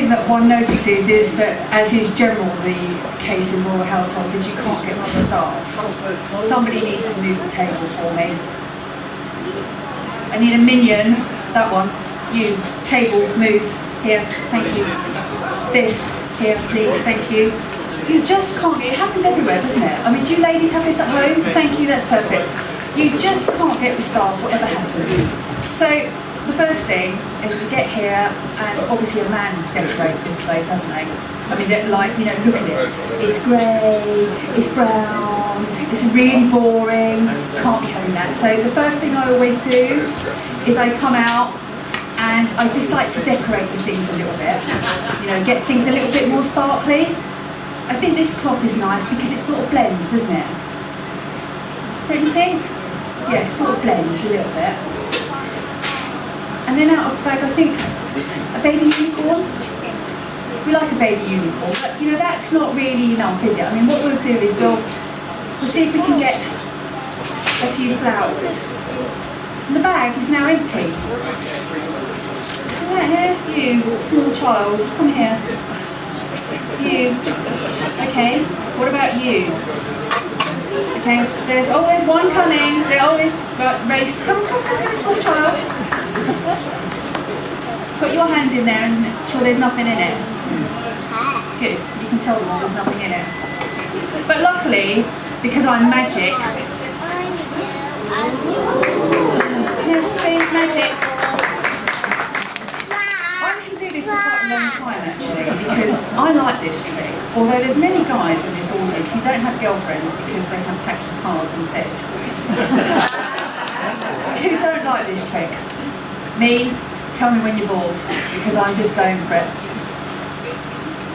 That one notices is that, as is general the case in royal households, is you can't get the staff. Somebody needs to move the table for me. I need a minion. That one. You. Table. Move. Here. Thank you. This. Here, please. Thank you. You just can't get. It happens everywhere, doesn't it? I mean, do you ladies have this at home? Thank you. That's perfect. You just can't get the staff, whatever happens. So the first thing is we get here, and obviously a man has decorated this place, haven't they? I mean, they're like, you know, look at it. It's grey, it's brown, it's really boring, can't be having that. So the first thing I always do is I come out and I just like to decorate the things a little bit. You know, get things a little bit more sparkly. I think this cloth is nice because it sort of blends, doesn't it? Don't you think? Yeah, it sort of blends a little bit. And then out of the bag, I think a baby unicorn. We like a baby unicorn, but you know that's not really enough, is it? I mean, what we'll do is we'll see if we can get a few flowers. And the bag is now empty. See that here? You, small child, come here. You. Okay. What about you? Okay. There's one coming. They always race. Come, small child. Put your hand in there and make sure there's nothing in it. Good, you can tell them there's nothing in it. But luckily, because I'm magic, see, magic. I can do this for quite a long time actually, because I like this trick. Although there's many guys in this audience who don't have girlfriends because they have packs of cards instead. Who don't like this trick? Me, tell me when you're bored, because I'm just going for it.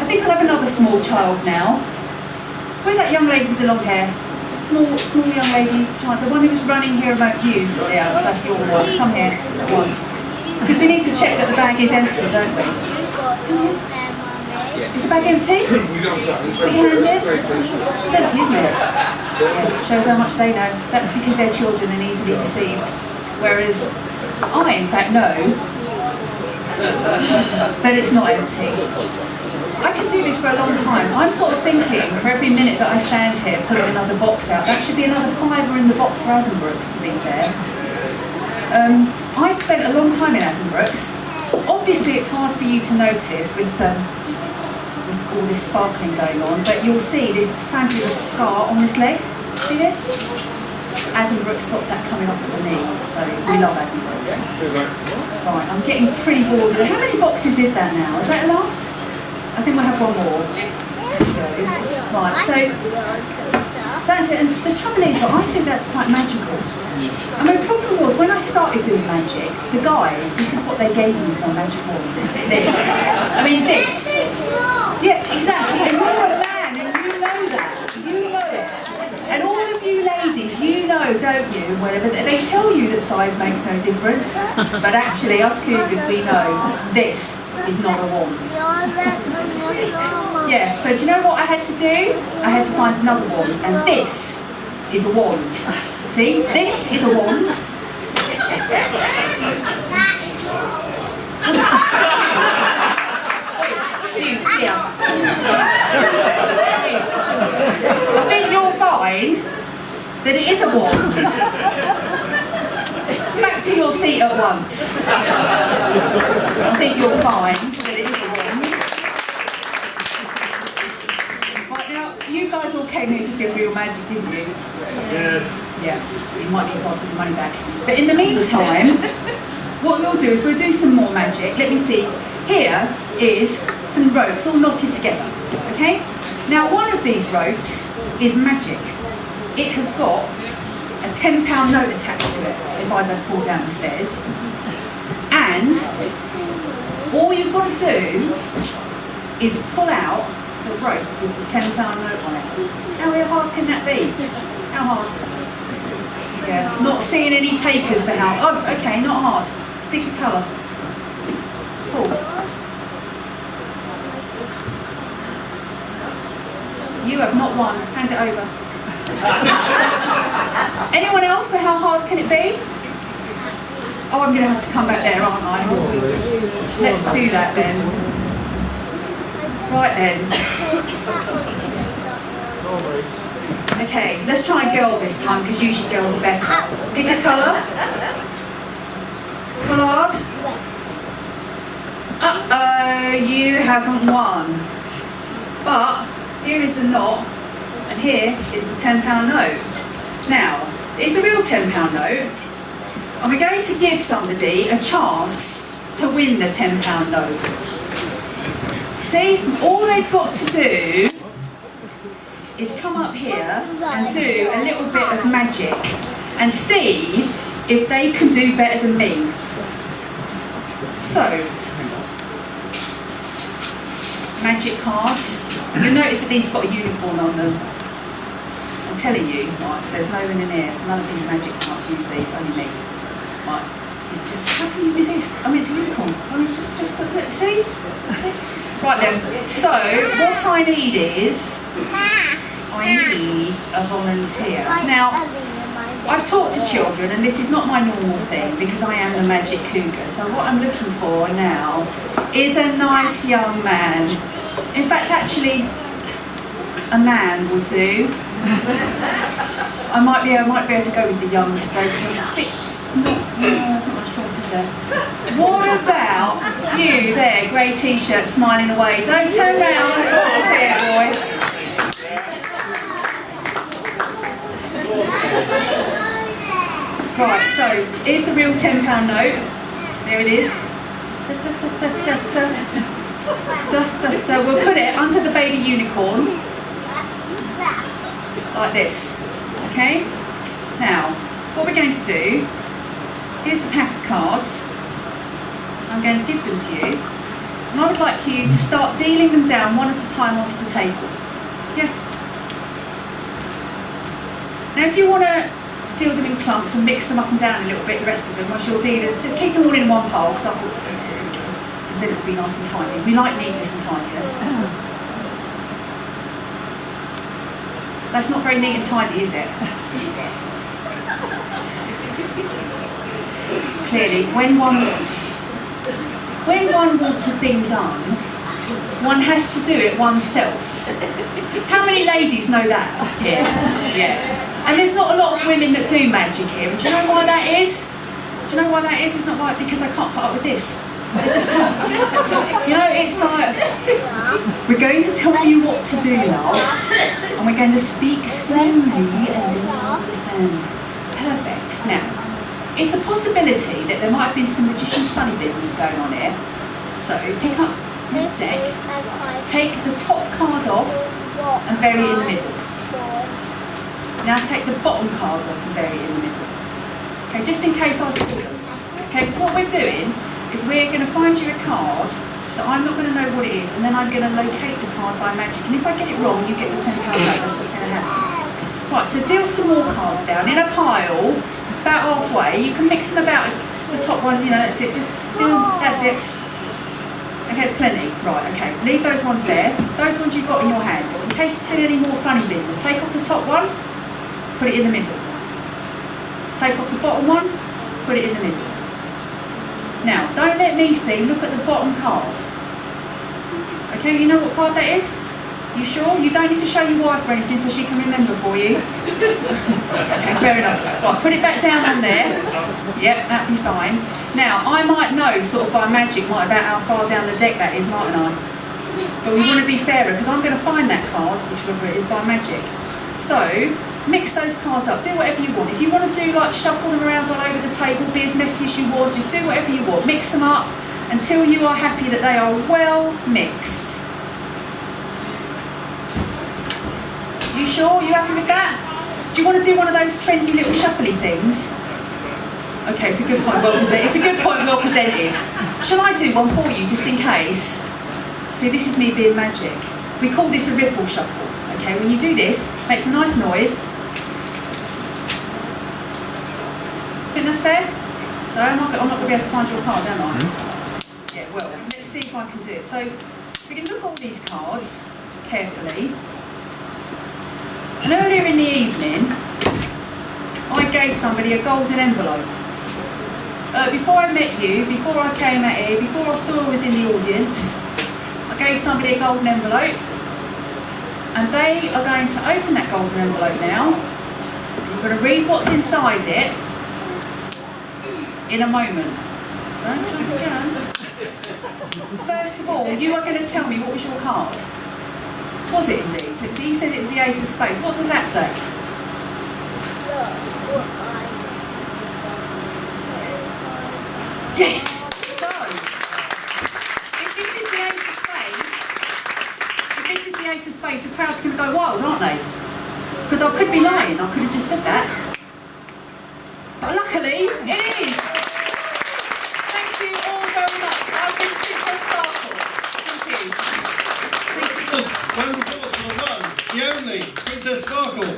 I think I'll have another small child now. Where's that young lady with the long hair? Small young lady, child, the one who was running here about you. Yeah, that's your one. Come here at once. Because we need to check that the bag is empty, don't we? Is the bag empty? Put your hand in. It's empty, isn't it? Yeah, shows how much they know. That's because they're children and easily deceived. Whereas I, in fact, know that it's not empty. I can do this for a long time. I'm sort of thinking, for every minute that I stand here pulling another box out, that should be another £5 in the box for Addenbrooke's, to be fair. I spent a long time in Addenbrooke's. Obviously it's hard for you to notice with all this sparkling going on, but you'll see this fabulous scar on this leg. See this? Addenbrooke's stopped that coming off at the knee, so we love Addenbrooke's. Right, I'm getting pretty bored. How many boxes is that now? Is that enough? I think we'll have one more. There we go. Right, so that's it. And the trouble is that I think that's quite magical. I mean, the problem was, when I started doing magic, the guys, this is what they gave me for a magic wand. This. I mean, this. Yeah, exactly. And you're a man, and you know that. You know it. And all of you ladies, you know, don't you, whatever, they tell you that size makes no difference. But actually, us Cougars, we know this is not a wand. Yeah, so do you know what I had to do? I had to find another wand, and this is a wand. See, this is a wand. Here. I think you'll find that it is a wand. Back to your seat at once. I think you'll find that it is a wand. Right, now, you guys all came here to see real magic, didn't you? Yes. Yeah, you might need to ask for your money back. But in the meantime, what we'll do is we'll do some more magic. Let me see. Here is some ropes all knotted together, okay? Now one of these ropes is magic. It has got a £10 note attached to it, if I don't fall down the stairs. And all you've got to do is pull out the rope with the £10 note on it. How hard can that be? How hard? Yeah, not seeing any takers for how. Oh, okay, not hard. Pick a colour. Paul. You have not won. Hand it over. Anyone else? For how hard can it be? Oh, I'm going to have to come back there, aren't I? Let's do that then. Right then. Okay, let's try and girl this time because usually girls are better. Pick a colour. Card. Uh-oh, you haven't won. But here is the knot, and here is the £10 note. Now, it's a real £10 note, and we're going to give somebody a chance to win the £10 note. See, all they've got to do is come up here and do a little bit of magic and see if they can do better than me. So, magic cards. You'll notice that these have got a unicorn on them. I'm telling you, right, there's no one in here. None of these magic cards use these, only me. Right, how can you resist? I mean, it's a unicorn. I mean, just look, see? Right then, so what I need is, I need a volunteer. Now, I've talked to children, and this is not my normal thing because I am the magic cougar. So what I'm looking for now is a nice young man. In fact, actually, a man will do. I might be able to go with the young today because I'm a bit there's not much choice, is there? What about you there, grey t-shirt, smiling away? Don't turn round. Oh, here, boy. Right, so here's the real £10 note. There it is. So we'll put it under the baby unicorn, like this. Okay? Now, what we're going to do, here's the pack of cards. I'm going to give them to you. And I would like you to start dealing them down one at a time onto the table. Yeah? Now, if you want to deal them in clumps and mix them up and down a little bit, the rest of them, once you're dealing, just keep them all in one pile because then it will be nice and tidy. We like neatness and tidiness. That's not very neat and tidy, is it? Clearly, when one wants a thing done, one has to do it oneself. How many ladies know that here? Yeah. And there's not a lot of women that do magic here. And do you know why that is? Do you know why that is? It's not right because I can't put up with this. I just can't. You know, it's like, we're going to tell you what to do now, and we're going to speak slowly and you'll understand. Perfect. Now, it's a possibility that there might have been some magician's funny business going on here. So, pick up this deck, take the top card off and bury it in the middle. Now take the bottom card off and bury it in the middle. Okay, just in case I was called them. Okay, because what we're doing is we're going to find you a card that I'm not going to know what it is, and then I'm going to locate the card by magic. And if I get it wrong, you get the £10 note. That's what's going to happen. Right, so deal some more cards down in a pile, about halfway. You can mix them about the top one, you know, that's it. Just deal, that's it. Okay, it's plenty. Right, okay. Leave those ones there. Those ones you've got in your hand. In case there's been any more funny business, take off the top one, put it in the middle. Take off the bottom one, put it in the middle. Now, don't let me see, look at the bottom card. Okay, you know what card that is? You sure? You don't need to show your wife or anything so she can remember for you. Okay, fair enough. Right, put it back down on there. Yep, that'd be fine. Now, I might know, sort of by magic, about how far down the deck that is, mightn't I? But we want to be fairer, because I'm going to find that card, whichever it is, by magic. So, mix those cards up, do whatever you want. If you want to do like shuffle them around all over the table, be as messy as you want, just do whatever you want. Mix them up until you are happy that they are well mixed. You sure? You happy with that? Do you want to do one of those trendy little shuffly things? Okay, it's a good point, well presented. It's a good point, well presented. Shall I do one for you, just in case? See, this is me being magic. We call this a riffle shuffle. Okay, when you do this, it makes a nice noise. Think that's fair? So I'm not going to be able to find your card, am I? Yeah, well, let's see if I can do it. So we can look at all these cards carefully. And earlier in the evening, I gave somebody a golden envelope. Before I met you, before I came out here, before I saw who was in the audience, I gave somebody a golden envelope. And they are going to open that golden envelope now. We're going to read what's inside it in a moment. First of all, you are going to tell me what was your card. Was it indeed? He said it was the Ace of Spades. What does that say? Yes! So, if this is the Ace of Spades, the crowd's going to go wild, aren't they? Because I could be lying, I could have just done that. But luckily, it is! Thank you all very much. I've been Princess Sparkle. Thank you. Round of applause for the one, the only Princess Sparkle.